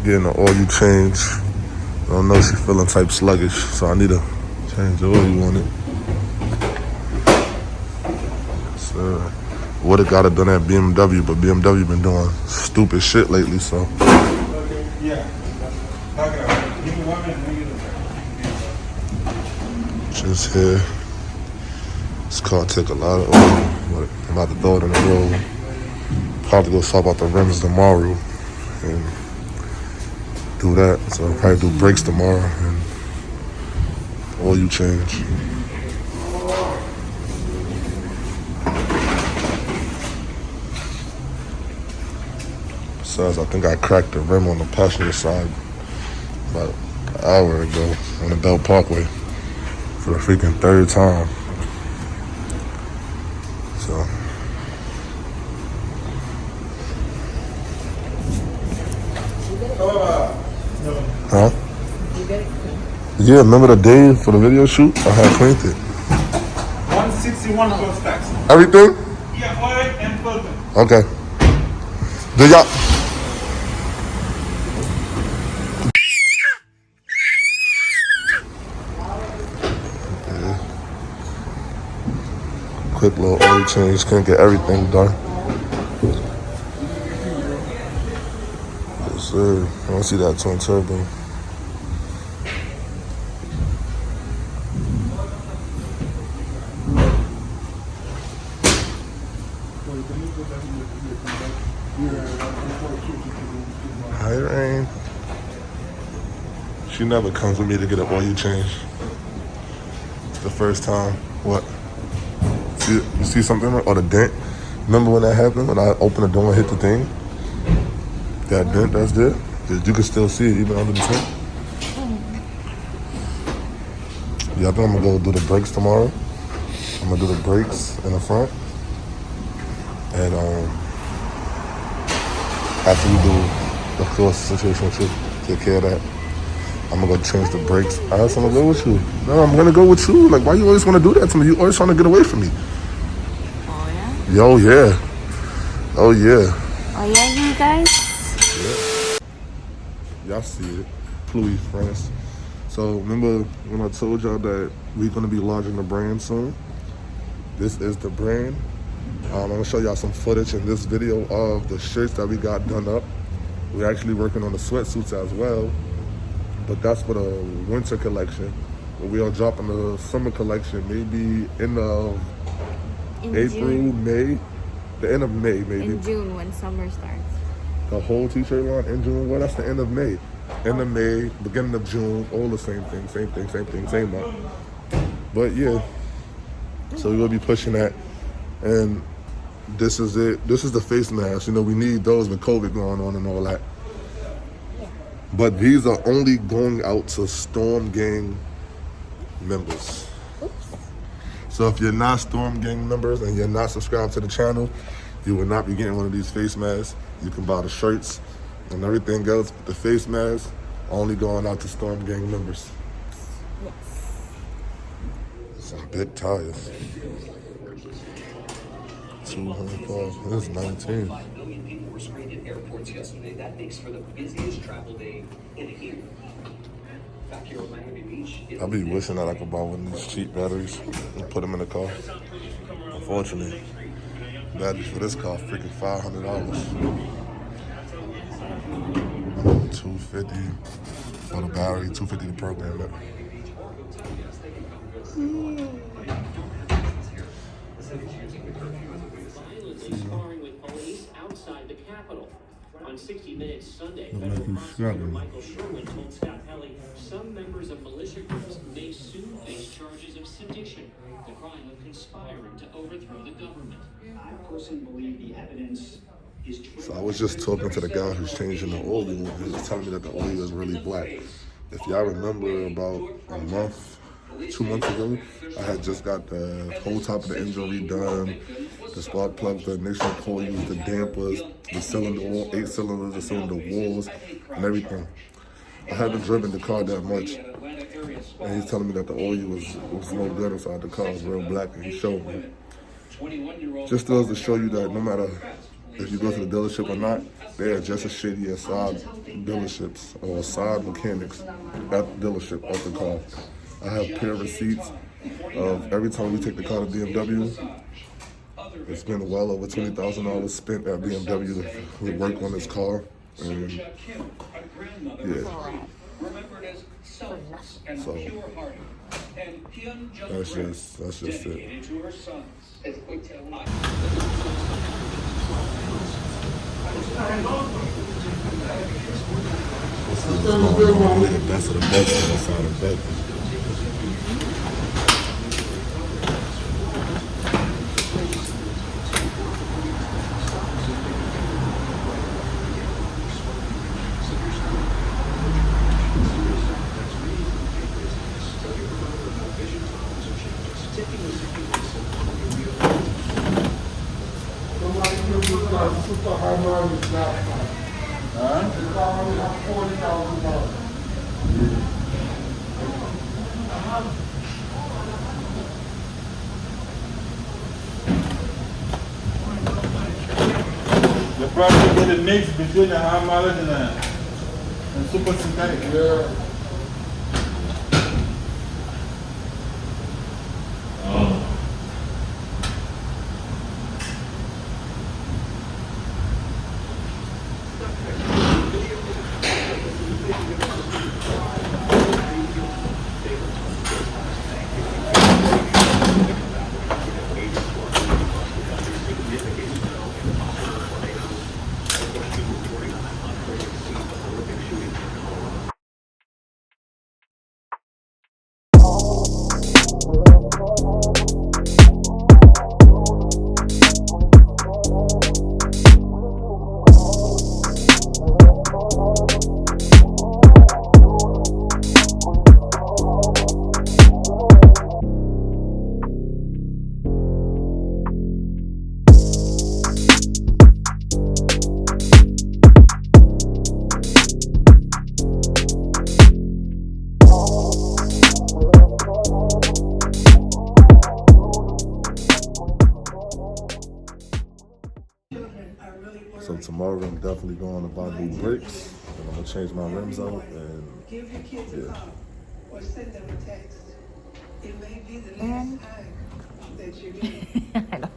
getting the oil change. I don't know, she's feeling type sluggish, so I need to change the oil on it. So, would have got it done at BMW, but BMW been doing stupid shit lately, so. Just here. This car take a lot of oil, but I'm about to throw it in the road. Probably go swap out the rims tomorrow and do that. So I'll probably do brakes tomorrow and oil change. Besides, I think I cracked the rim on the passenger side about an hour ago on the Belt Parkway for the freaking third time. So. Huh? Yeah, remember the day for the video shoot? I had cleaned it. 161 plus tax. Everything? Yeah, oil and filter. Okay. Do y'all? Okay. Quick little oil change. Couldn't get everything done. Yes, sir. I don't see that twin turbo. Hi, Rain. She never comes with me to get an oil change. It's the first time. What? You see something? Or the dent? Remember when that happened? When I opened the door and hit the thing? That dent that's there? You can still see it even under the tent. Yeah, I think I'm gonna go do the brakes tomorrow. I'm gonna do the brakes in the front. And after we do the full situation with you, take care of that, I'm gonna go change the brakes. I also wanna go with you. No, I'm gonna go with you. Like, why you always wanna do that to me? You always trying to get away from me. Oh yeah? Yo, yeah. Oh yeah. Oh yeah, you guys? Yeah. Y'all see it. Pluie, France. So remember when I told y'all that we're gonna be launching the brand soon? This is the brand. I'm gonna show y'all some footage in this video of the shirts that we got done up. We're actually working on the sweatsuits as well, but that's for the winter collection. But we are dropping the summer collection maybe in April, June. May, the end of May maybe. In June when summer starts. The whole t-shirt line in June, well that's the end of May. End of May, beginning of June, all the same thing, same month. But yeah, so we will be pushing that. And this is it. This is the face mask. You know, we need those with COVID going on and all that. Yeah. But these are only going out to Storm Gang members. Oops. So if you're not Storm Gang members and you're not subscribed to the channel, you will not be getting one of these face masks. You can buy the shirts and everything else, but the face mask only going out to Storm Gang members. Yes. Some big tires. 200 cars. This is 19. 5 million people were sprayed in airports yesterday. That makes for the busiest travel day in a year. Back here at Miami Beach. I be wishing that I could buy one of these cheap batteries and put them in the car. Unfortunately, batteries for this car freaking $500. $250 for the battery, $250 to program it. Sparring with police outside the Capitol. On 60 Minutes Sunday, Look like federal he's prosecutor struggling. Michael Sherwin told Scott Pelley some members of militia groups may soon face charges of sedition, the crime of conspiring to overthrow the government. I personally believe the evidence is true. So I was just talking to the guy who's changing the oil. He was telling me that the oil is really black. If y'all remember about a month, 2 months ago, I had just got the whole top of the engine redone, the spark plugs, the ignition coils, the dampers, the cylinder, all 8 cylinders, the cylinder walls, and everything. I haven't driven the car that much, and he's telling me that the oil was no good inside the car. It was real black, and he showed me. Just goes to show you that no matter if you go to the dealership or not, they are just as shitty as side dealerships or side mechanics at the dealership of the car. I have pair receipts of every time we take the car to BMW. It's been well over $20,000 spent at BMW to work on this car, and yeah. So that's just it. This is going on with the best of the best inside of bed. Super high mileage last time. The car only had 40,000 miles. You probably get a mix between the high mileage and super synthetic. Yeah. So tomorrow I'm definitely going to buy new brakes, and I'm gonna change my rims out, and Give your kids a yeah. call or send them a text. It may be the And- last time that you do. I know.